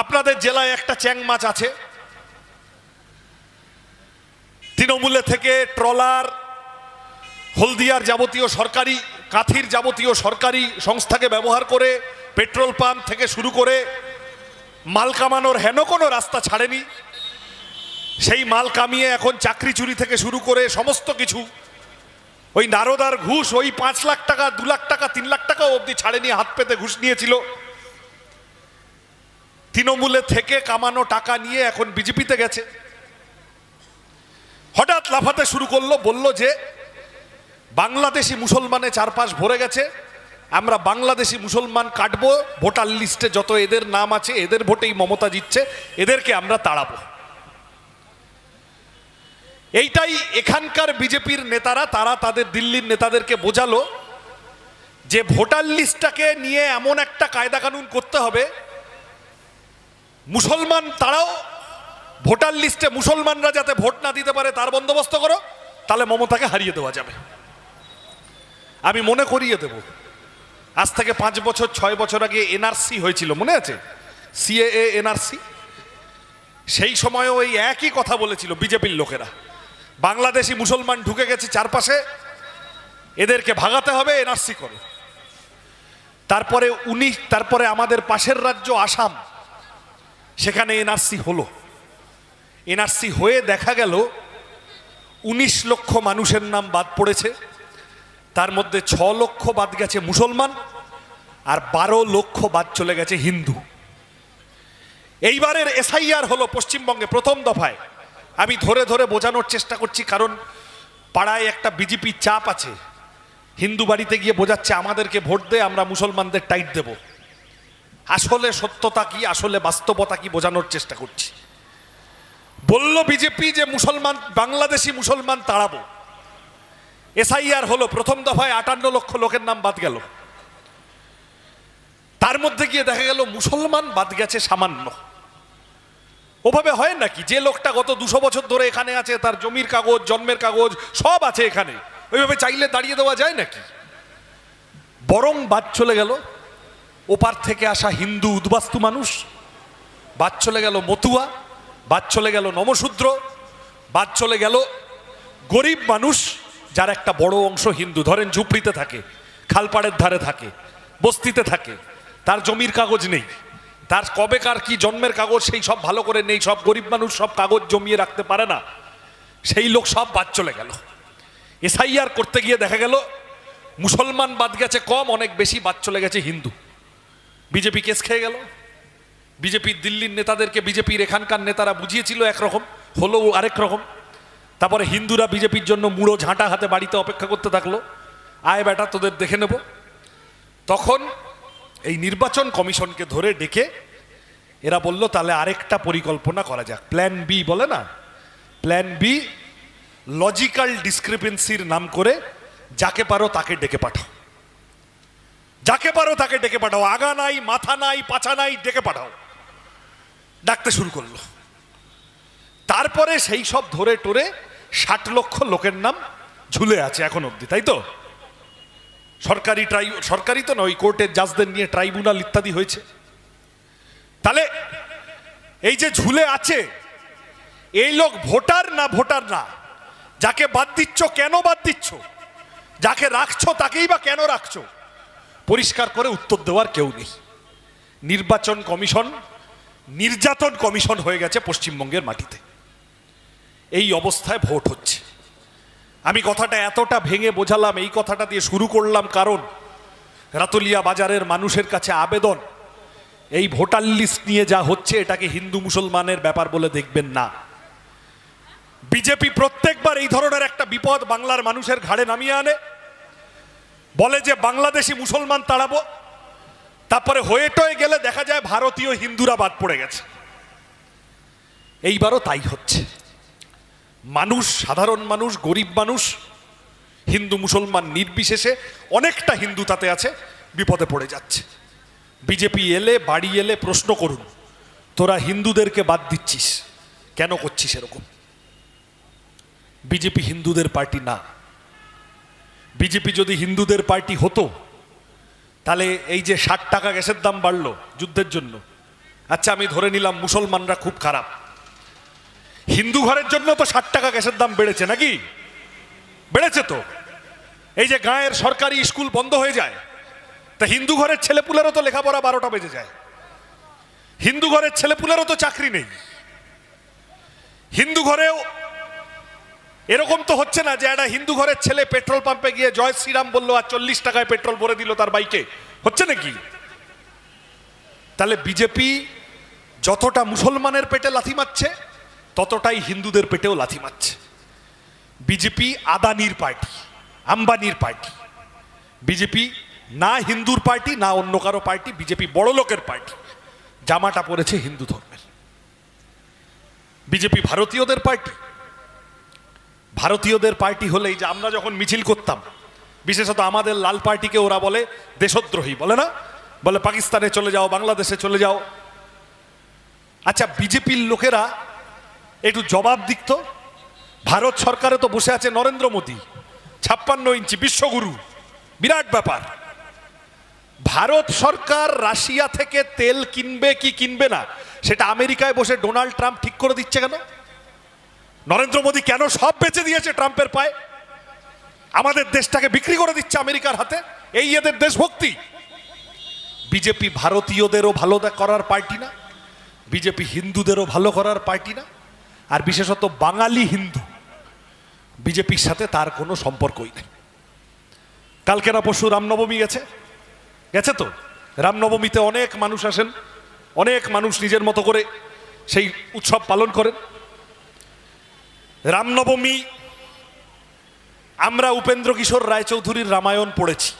আপনাদের জেলায় একটা চ্যাং মাছ আছে, তৃণমূলে থেকে ট্রলার, হলদিয়ার যাবতীয় সরকারি, কাঁথির যাবতীয় সরকারি সংস্থাকে ব্যবহার করে পেট্রোল পাম্প থেকে শুরু করে মাল কামানোর হেন কোনো রাস্তা ছাড়েনি। সেই মাল কামিয়ে এখন চাকরি চুরি থেকে শুরু করে সমস্ত কিছু ওই নারদার ঘুষ, ওই 5 লাখ টাকা, 2 লাখ টাকা, 3 লাখ টাকাও অবধি ছাড়েনি, হাত পেতে ঘুষ নিয়েছিল। তৃণমূলে থেকে কামানো টাকা নিয়ে এখন বিজেপিতে গেছে। হঠাৎ লাফাতে শুরু করলো, বলল যে বাংলাদেশি মুসলমানে চারপাশ ভরে গেছে, আমরা বাংলাদেশি মুসলমান কাটবো, ভোটার লিস্টে যত এদের নাম আছে এদের ভোটেই মমতা জিতছে, এদেরকে আমরা তাড়াবো। এইটাই এখানকার বিজেপির নেতারা, তারা তাদের দিল্লির নেতাদেরকে বোঝালো যে ভোটার লিস্টটাকে নিয়ে এমন একটা কায়দা কানুন করতে হবে, মুসলমান তারাও ভোটার লিস্টে মুসলমানরা যাতে ভোট না দিতে পারে তার বন্দোবস্ত করো, তাহলে মমতাকে হারিয়ে দেওয়া যাবে। আমি মনে করিয়ে দেব, আজ থেকে 5 বছর 6 বছর আগে এনআরসি হয়েছিল, মনে আছে? CAA NRC. সেই সময়ও ওই একই কথা বলেছিল বিজেপির লোকেরা, বাংলাদেশি মুসলমান ঢুকে গেছে চারপাশে, এদেরকে ভাগাতে হবে, এনআরসি করো। তারপরে আমাদের পাশের রাজ্য আসাম, সেখানে এনআরসি হলো। এনআরসি হয়ে দেখা গেল 19 লক্ষ মানুষের নাম বাদ পড়েছে, তার মধ্যে 6 লক্ষ বাদ গেছে মুসলমান, আর 12 লক্ষ বাদ চলে গেছে হিন্দু। এইবারের এসআইআর হলো পশ্চিমবঙ্গে প্রথম দফায়। আমি ধরে ধরে বোঝানোর চেষ্টা করছি, কারণ পাড়ায় একটা বিজেপি চাপ আছে, হিন্দু বাড়িতে গিয়ে বোঝাচ্ছে আমাদেরকে ভোট দে, আমরা মুসলমানদের টাইট দেব। আসলে সত্যতা কি, আসলে বাস্তবতা কি বোঝানোর চেষ্টা করছি। বলল বিজেপি যে মুসলমান, বাংলাদেশি মুসলমান তাড়াবো। এসআইআর হলো, প্রথম দফায় 58 লক্ষ লোকের নাম বাদ গেল। তার মধ্যে গিয়ে দেখা গেল মুসলমান বাদ গেছে সামান্য। ওভাবে হয় নাকি? যে লোকটা গত 200 বছর ধরে এখানে আছে, তার জমির কাগজ, জন্মের কাগজ সব আছে এখানে, ওইভাবে চাইলে দাঁড়িয়ে দেওয়া যায় নাকি? বরং বাদ চলে গেল ওপার থেকে আসা হিন্দু উদ্বাস্তু মানুষ, বাদ চলে গেল মতুয়া, বাদ চলে গেল নমশূদ্র, বাদ চলে গেল গরিব মানুষ, যার একটা বড় অংশ হিন্দু। ধরেন ঝুপড়িতে থাকে, খালপাড়ের ধারে থাকে, বস্তিতে থাকে, তার জমির কাগজ নেই, তার কবেকার কি জন্মের কাগজ সেই সব ভালো করে নেই, সব গরিব মানুষ সব কাগজ জমিয়ে রাখতে পারে না, সেই লোক সব বাদ চলে গেল। এসআইআর করতে গিয়ে দেখা গেল মুসলমান বাদ গেছে কম, অনেক বেশি বাদ চলে গেছে হিন্দু। বিজেপি কেস খেয়ে গেল। বিজেপির দিল্লির নেতাদেরকে বিজেপির এখানকার নেতারা বুঝিয়েছিল একরকম, হলো আরেক রকম। তারপরে হিন্দুরা বিজেপির জন্য মুড়ো ঝাঁটা হাতে বাড়িতে অপেক্ষা করতে থাকলো, আয় বেটা তোদের দেখে নেব। তখন এই নির্বাচন কমিশনকে ধরে ডেকে এরা বলল তাহলে আরেকটা পরিকল্পনা করা যাক, প্ল্যান বি বলে না, প্ল্যান বি, লজিক্যাল ডিসক্রিপেন্সির নাম করে যাকে পারো তাকে ডেকে পাঠাও, যাকে পারো তাকে ডেকে পাঠাও, আগা নাই মাথা নাই পাছা নাই, ডেকে পাঠাও। ডাকতে শুরু করলো। তারপরে সেই সব ধরে টরে 60 লক্ষ লোকের নাম ঝুলে আছে এখন অবধি, তাই তো? সরকারি তো নয়, কোর্টের জাজদের নিয়ে ট্রাইব্যুনাল ইত্যাদি হয়েছে। তাহলে এই যে ঝুলে আছে, এই লোক ভোটার না ভোটার না? যাকে বাদ দিচ্ছ কেন বাদ দিচ্ছ? যাকে রাখছো তাকেই বা কেন রাখছো? পরিষ্কার করে উত্তর দেওয়ার কেউ নেই। নির্বাচন কমিশন নির্যাতন কমিশন হয়ে গেছে পশ্চিমবঙ্গের মাটিতে। এই অবস্থায় ভোট হচ্ছে। আমি কথাটা এতটা ভেঙে বোঝালাম, এই কথাটা দিয়ে শুরু করলাম, কারণ রাতুলিয়া বাজারের মানুষের কাছে আবেদন, এই ভোটার লিস্ট নিয়ে যা হচ্ছে এটাকে হিন্দু মুসলমানের ব্যাপার বলে দেখবেন না। বিজেপি প্রত্যেকবার এই ধরনের একটা বিপদ বাংলার মানুষের ঘাড়ে নামিয়ে আনে, বলে যে বাংলাদেশি মুসলমান তাড়াবো, তারপরে হয়ে টয়ে গেলে দেখা যায় ভারতীয় হিন্দুরা বাদ পড়ে গেছে। এইবারও তাই হচ্ছে। মানুষ, সাধারণ মানুষ, গরিব মানুষ, হিন্দু মুসলমান নির্বিশেষে অনেকটা হিন্দু তাতে আছে, বিপদে পড়ে যাচ্ছে। বিজেপি এলে, বাড়ি এলে প্রশ্ন করুন, তোরা হিন্দুদেরকে বাদ দিচ্ছিস কেন, করছিস এরকম? বিজেপি হিন্দুদের পার্টি না। বিজেপি যদি হিন্দুদের পার্টি হতো, তাহলে এই যে 60 টাকা গ্যাসের দাম বাড়লো যুদ্ধের জন্য, আচ্ছা আমি ধরে নিলাম মুসলমানরা খুব খারাপ, হিন্দু ঘরের জন্য তো 60 টাকা গ্যাসের দাম বেড়েছে নাকি? বেড়েছে তো। এই যে গাঁয়ের সরকারি স্কুল বন্ধ হয়ে যায়, তা হিন্দু ঘরের ছেলেপুলেরও তো লেখাপড়া 12টা বেজে যায়। হিন্দু ঘরের ছেলেপুলেরও তো চাকরি নেই। হিন্দু ঘরেও এরকম তো হচ্ছে না যে একটা হিন্দু ঘরের ছেলে পেট্রোল পাম্পে গিয়ে জয় শ্রীরাম বললো আর 40 টাকায় পেট্রোল ভরে দিল তার বাইকে, হচ্ছে নাকি? তাহলে বিজেপি যতটা মুসলমানের পেটে লাথি মারছে ততটাই হিন্দুদের পেটেও লাথি মারছে। বিজেপি আদানির পার্টি, আম্বানির পার্টি। বিজেপি না হিন্দুর পার্টি না অন্য কারো পার্টি, বিজেপি বড় লোকের পার্টি, জামাটা পড়েছে হিন্দু ধর্মের। বিজেপি ভারতীয়দের পার্টি। ভারতীয়দের পার্টি হলেই যে আমরা যখন মিছিল করতাম, বিশেষত আমাদের লাল পার্টিকে ওরা বলে দেশদ্রোহী, বলে না? বলে পাকিস্তানে চলে যাও, বাংলাদেশে চলে যাও। আচ্ছা বিজেপির লোকেরা একটু জবাব দিত। ভারত সরকারে তো বসে আছে নরেন্দ্র মোদী, 56 ইঞ্চি বিশ্বগুরু, বিরাট ব্যাপার। ভারত সরকার রাশিয়া থেকে তেল কিনবে কি কিনবে না সেটা আমেরিকায় বসে ডোনাল্ড ট্রাম্প ঠিক করে দিচ্ছে কেন? নরেন্দ্র মোদী কেন সব বেচে দিয়েছে ট্রাম্পের পায়ে? আমাদের দেশটাকে বিক্রি করে দিচ্ছে আমেরিকার হাতে। এই এদের দেশভক্তি। বিজেপি ভারতীয়দেরও ভালো করার পার্টি না, বিজেপি হিন্দুদেরও ভালো করার পার্টি না, আর বিশেষত বাঙালি হিন্দু বিজেপির সাথে তার কোনো সম্পর্কই নেই। কালকে না পরশু রামনবমী গেছে, গেছে তো। রামনবমীতে অনেক মানুষ আসেন, অনেক মানুষ নিজের মতো করে সেই উৎসব পালন করেন। রামনবমী আমরা উপেন্দ্র কিশোর রায়চৌধুরীর রামায়ণ পড়েছি,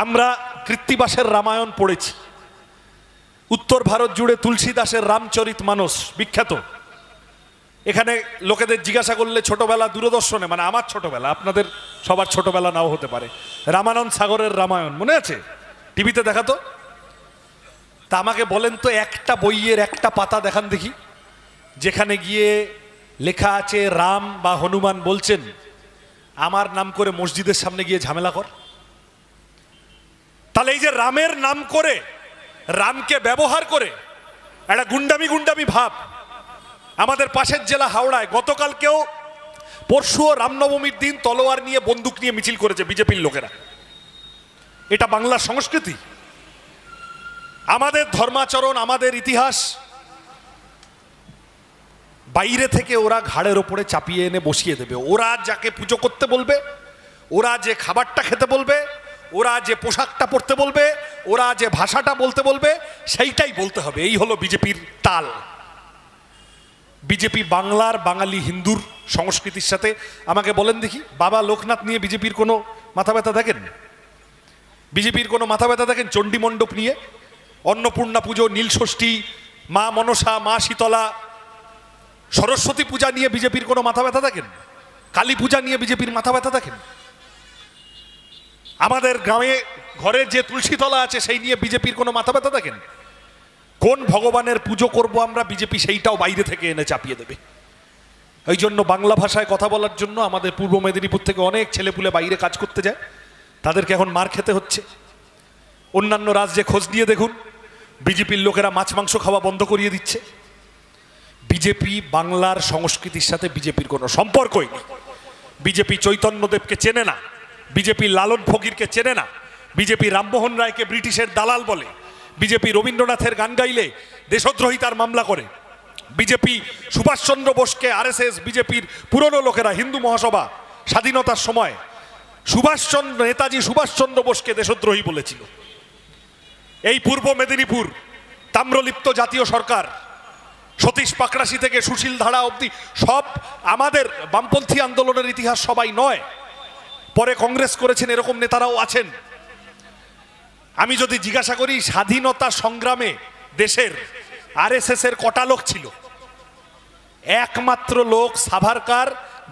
আমরা কৃত্তিবাসের রামায়ণ পড়েছি, উত্তর ভারত জুড়ে তুলসীদাসের রামচরিত মানস বিখ্যাত। এখানে লোকেদের জিজ্ঞাসা করলে ছোটবেলা দূরদর্শনে, মানে আমার ছোটবেলা, আপনাদের সবার ছোটবেলা নাও হতে পারে, রামানন্দ সাগরের রামায়ণ মনে আছে? টিভিতে দেখাতো। তা আমাকে বলেন তো একটা বইয়ের একটা পাতা দেখান দেখি যেখানে গিয়ে লেখা আছে রাম বা হনুমান বলছেন আমার নাম করে মসজিদের সামনে গিয়ে ঝামেলা কর। তাহলে এই যে রামের নাম করে, রামকে ব্যবহার করে একটা গুন্ডামি ভাব। আমাদের পাশের জেলা হাওড়ায় গতকালকেও পরশুও রামনবমীর দিন তলোয়ার নিয়ে বন্দুক নিয়ে মিছিল করেছে বিজেপির লোকেরা। এটা বাংলার সংস্কৃতি? আমাদের ধর্মাচরণ, আমাদের ইতিহাস বাইরে থেকে ওরা ঘাড়ের ওপরে চাপিয়ে এনে বসিয়ে দেবে। ওরা যাকে পুজো করতে বলবে, ওরা যে খাবারটা খেতে বলবে, ওরা যে পোশাকটা পরতে বলবে, ওরা যে ভাষাটা বলতে বলবে, সেইটাই বলতে হবে। এই হলো বিজেপির তাল। বিজেপি বাংলার বাঙালি হিন্দুর সংস্কৃতির সাথে। আমাকে বলেন দেখি, বাবা লোকনাথ নিয়ে বিজেপির কোনো মাথা ব্যথা দেখেন? বিজেপির কোনো মাথা ব্যথা দেখেন? চণ্ডী মণ্ডপ নিয়ে, অন্নপূর্ণা পুজো, নীলষষ্ঠী, মা মনসা, মা শীতলা, সরস্বতী পূজা নিয়ে বিজেপির কোনো মাথা ব্যথা দেখেন? কালী পূজা নিয়ে বিজেপির মাথা ব্যথা দেখেন? আমাদের গ্রামে ঘরে যে তুলসীতলা আছে সেই নিয়ে বিজেপির কোনো মাথা ব্যথা দেখেন? কোন ভগবানের পুজো করব আমরা, বিজেপি সেইটাও বাইরে থেকে এনে চাপিয়ে দেবে। এই জন্য বাংলা ভাষায় কথা বলার জন্য আমাদের পূর্ব মেদিনীপুর থেকে অনেক ছেলেপুলে বাইরে কাজ করতে যায়, তাদেরকে এখন মার খেতে হচ্ছে। অন্যান্য রাজ্যে খোঁজ নিয়ে দেখুন, বিজেপির লোকেরা মাছ মাংস খাওয়া বন্ধ করিয়ে দিচ্ছে। বিজেপি বাংলার সংস্কৃতির সাথে বিজেপির কোনো সম্পর্কই নেই। বিজেপি চৈতন্যদেবকে চেনে না, বিজেপি লালন ফকিরকে চেনে না, বিজেপি রামমোহন রায়কে ব্রিটিশের দালাল বলে, বিজেপি রবীন্দ্রনাথের গান গাইলে দেশদ্রোহিতার মামলা করে, বিজেপি সুভাষচন্দ্র বোসকে, আরএসএস, বিজেপির পুরনো লোকেরা, হিন্দু মহাসভা স্বাধীনতার সময় নেতাজি সুভাষচন্দ্র বোসকে দেশদ্রোহী বলেছিল। এই পূর্ব মেদিনীপুর তাম্রলিপ্ত জাতীয় সরকার, সতীশ পাকড়াশি থেকে সুশীল ধারা অবধি সব আমাদের বামপন্থী আন্দোলনের ইতিহাস সবাই নয়, পরে কংগ্রেস করেছেন এরকম নেতারাও আছেন। আমি যদি জিজ্ঞাসা করি স্বাধীনতা সংগ্রামে দেশের আরএসএস এর কটা লোক ছিল? একমাত্র লোক সাভারকার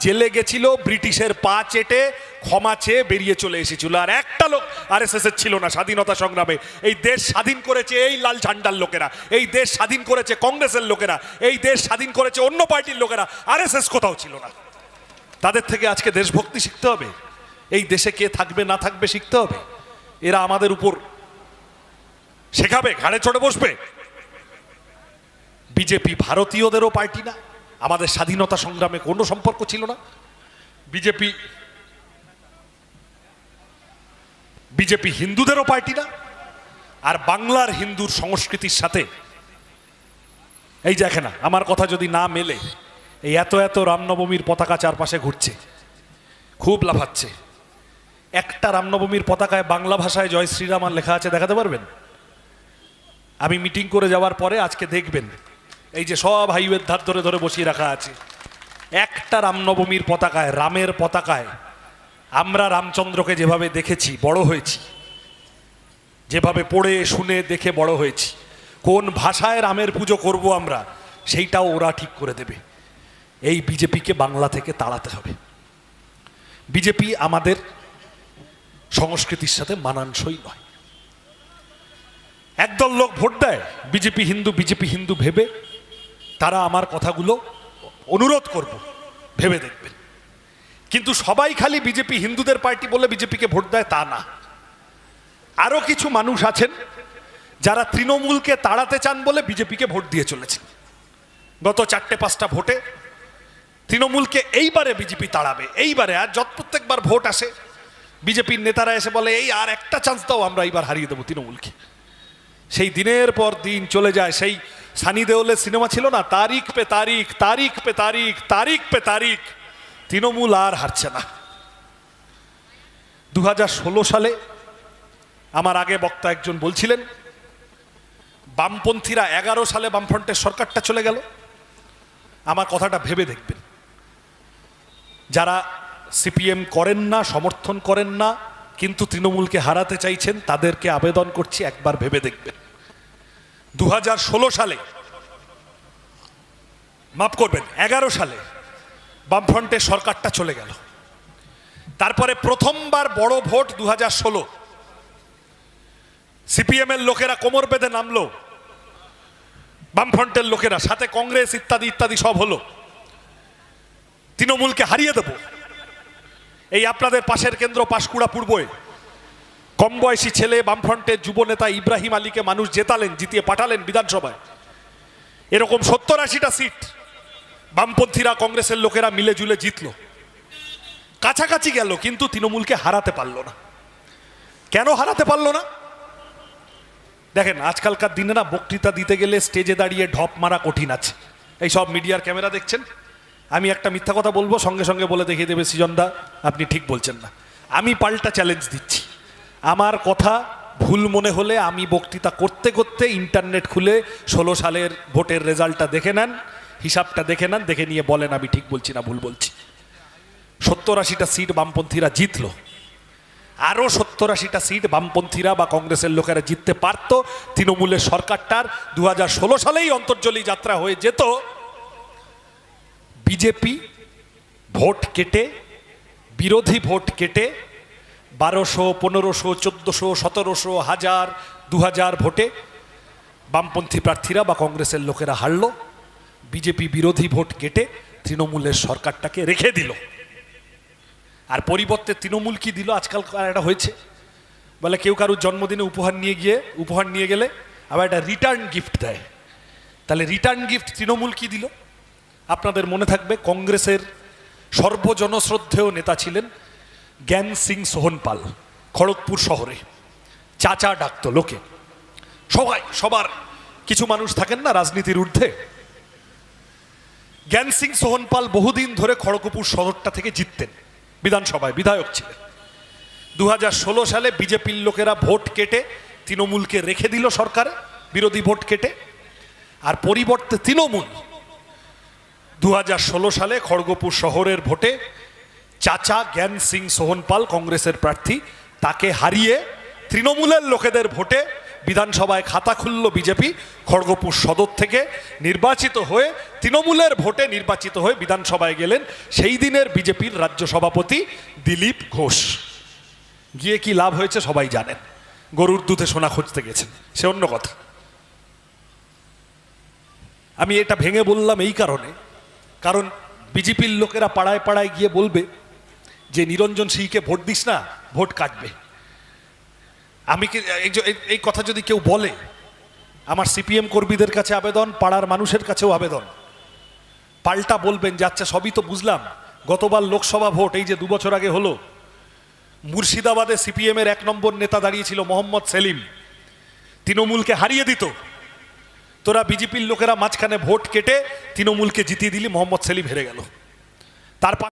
জেলে গেছিল, ব্রিটিশের পা চেটে ক্ষমা চেয়ে বেরিয়ে চলে এসেছিল, আর একটা লোক আরএসএস এর ছিল না স্বাধীনতা সংগ্রামে। এই দেশ স্বাধীন করেছে এই লাল ঝান্ডার লোকেরা, এই দেশ স্বাধীন করেছে কংগ্রেসের লোকেরা, এই দেশ স্বাধীন করেছে অন্য পার্টির লোকেরা। আরএসএস কোথাও ছিল না। তাদের থেকে আজকে দেশভক্তি শিখতে হবে, এই দেশে কে থাকবে না থাকবে শিখতে হবে। এরা আমাদের উপর শেখাবে, ঘাড়ে চড়ে বসবে। বিজেপি ভারতীয়দেরও পার্টি না, আমাদের স্বাধীনতা সংগ্রামে কোনো সম্পর্ক ছিল না। বিজেপি হিন্দুদেরও পার্টি না, আর বাংলার হিন্দুর সংস্কৃতির সাথে এই দেখে না, আমার কথা যদি না মেলে, এই এত এত রামনবমীর পতাকা চারপাশে ঘুরছে, খুব লাফাচ্ছে। একটা রামনবমীর পতাকায় বাংলা ভাষায় জয় শ্রীরাম আর লেখা আছে, দেখাতে পারবেন? আমি মিটিং করে যাওয়ার পরে আজকে দেখবেন, এই যে সব হাইওয়ের ধার ধরে ধরে বসিয়ে রাখা আছে, একটা রামনবমীর পতাকায়, রামের পতাকায় আমরা রামচন্দ্রকে যেভাবে দেখেছি বড় হয়েছি, যেভাবে পড়ে শুনে দেখে বড় হয়েছি, কোন ভাষায় রামের পুজো করব আমরা, সেইটাও ওরা ঠিক করে দেবে। এই বিজেপিকে বাংলা থেকে তাড়াতে হবে। বিজেপি আমাদের সংস্কৃতির সাথে মানানসই নয়। একদল লোক ভোট দেয় বিজেপি হিন্দু ভেবে, তারা আমার কথাগুলো অনুরোধ করব ভেবে দেখবেন। কিন্তু সবাই খালি বিজেপি হিন্দুদের পার্টি বলে বিজেপিকে ভোট দেয় তা না। আরো কিছু মানুষ আছেন যারা তৃণমূলকে তাড়াতে চান বলে বিজেপিকে ভোট দিয়ে চলেছেন। গত 4-5টা ভোটে তৃণমূলকে এইবারে বিজেপি তাড়াবে, এইবারে। আর প্রত্যেকবার ভোট আসে, বিজেপির নেতারা এসে বলে এই আর একটা চান্স দাও, আমরা এইবার হারিয়ে দেবো তৃণমূলকে। সেই দিনের পর দিন চলে যায়। সেই সানি দেওলের সিনেমা ছিল না, তারিখ পে তারিখ, তারিখ পে তারিখ, তারিখ পে তারিখ, তৃণমূল আর হারছে না। 2016 সালে আমার আগে বক্তা একজন বলছিলেন, বামপন্থীরা 11 সালে বামফ্রন্টের সরকারটা চলে গেল। আমার কথাটা ভেবে দেখবেন, যারা সিপিএম করেন না, সমর্থন করেন না, কিন্তু তৃণমূলকে হারাতে চাইছেন, তাদেরকে আবেদন করছি একবার ভেবে দেখবেন। 2016 সালে, মাফ করবেন 11 সালে বামফ্রন্টের সরকারটা চলে গেল। তারপরে প্রথমবার বড় ভোট 2016, সিপিএম এর লোকেরা কোমর বেঁধে নামলো, বামফ্রন্টের লোকেরা সাথে কংগ্রেস ইত্যাদি ইত্যাদি সব হলো, তৃণমূলকে হারিয়ে দেব। এই আপনাদের পাশের কেন্দ্র পাঁশকুড়া পূর্বে কম বয়সী ছেলে বামফ্রন্টের যুব নেতা ইব্রাহিম আলীকে মানুষ জেতালেন, জিতিয়ে পাঠালেন বিধানসভায়। এরকম 70-80টা সিট বামপন্থীরা কংগ্রেসের লোকেরা মিলে জুলে জিতলো, কাছাকাছি গেল, কিন্তু তৃণমূলকে হারাতে পারলো না। কেন হারাতে পারলো না? দেখেন, আজকালকার দিনে না বক্তৃতা দিতে গেলে স্টেজে দাঁড়িয়ে ঢপ মারা কঠিন আছে। এই সব মিডিয়ার ক্যামেরা দেখছেন, আমি একটা মিথ্যা কথা বলবো, সঙ্গে সঙ্গে বলে দেখিয়ে দেবে সৃজনদা আপনি ঠিক বলছেন না। আমি পাল্টা চ্যালেঞ্জ দিচ্ছি, আমার কথা ভুল মনে হলে আমি বক্তৃতা করতে করতে ইন্টারনেট খুলে 16 সালের ভোটের রেজাল্টটা দেখে নেন, হিসাবটা দেখে নেন, দেখে নিয়ে বলেন আমি ঠিক বলছি না ভুল বলছি। 70-80টা সিট বামপন্থীরা জিতলো, আরো 70-80টা সিট বামপন্থীরা বা কংগ্রেসের লোকেরা জিততে পারত। তৃণমূলের সরকারটার 2016 সালেই অন্তর্জলী যাত্রা হয়ে যেত। বিজেপি ভোট কেটে, বিরোধী ভোট কেটে 1200, 1500, 1400, 1700, 1000, 2000 ভোটে বামপন্থী প্রার্থীরা বা কংগ্রেসের লোকেরা হারল। বিজেপি বিরোধী ভোট কেটে তৃণমূলের সরকারটাকে রেখে দিল। আর পরিবর্তে তৃণমূল কি দিল আজকাল এটা হয়েছে, বলে কেউ কারুর জন্মদিনে উপহার নিয়ে গেলে আবার একটা রিটার্ন গিফট দেয়। তাহলে রিটার্ন গিফট তৃণমূল কি দিল? আপনাদের মনে থাকবে কংগ্রেসের সর্বজনশ্রদ্ধেয় নেতা ছিলেন জ্ঞান সিং সোহনপাল। খড়গপুর শহরে চাচা ডাকত লোকে, সবার কিছু মানুষ থাকেন না রাজনীতির ঊর্ধ্বে। জ্ঞান সিং সোহনপাল বহুদিন ধরে খড়গপুর শহরটা থেকে জিততেন, বিধানসভায় বিধায়ক ছিলেন। 2016 সালে বিজেপির লোকেরা ভোট কেটে তৃণমূলকে রেখে দিল সরকারে, বিরোধী ভোট কেটে। আর পরিবর্তে তৃণমূল 2016 সালে খড়গপুর শহরের ভোটে চাচা জ্ঞান সিং সোহনপাল কংগ্রেসের প্রার্থী, তাকে হারিয়ে তৃণমূলের লোকেদের ভোটে বিধানসভায় খাতা খুলল বিজেপি। খড়গপুর সদর থেকে নির্বাচিত হয়ে, তৃণমূলের ভোটে নির্বাচিত হয়ে বিধানসভায় গেলেন সেই দিনের বিজেপির রাজ্য সভাপতি দিলীপ ঘোষ। গিয়ে কি লাভ হয়েছে সবাই জানেন, গরুর দুধে সোনা খুঁজতে গেছেন, সে অন্য কথা। আমি এটা ভেঙে বললাম এই কারণে, কারণ বিজেপির লোকেরা পাড়ায় পাড়ায় গিয়ে বলবে যে নিরঞ্জন সিংকে ভোট দিস না, ভোট কাটবে। আমি কি এই কথা যদি কেউ বলে, আমার সিপিএম কর্মীদের কাছে আবেদন, পাড়ার মানুষের কাছেও আবেদন, পাল্টা বলবেন যে আচ্ছা সবই তো বুঝলাম, গতবার লোকসভা ভোট এই যে 2 বছর আগে হলো, মুর্শিদাবাদে সিপিএম এর 1 নম্বর নেতা দাঁড়িয়েছিল মোহাম্মদ সেলিম, তৃণমূলকে হারিয়ে দিত, তোরা বিজেপির লোকেরা মাঝখানে ভোট কেটে তৃণমূলকে জিতিয়ে দিলি, মোহাম্মদ সেলিম হেরে গেল। তার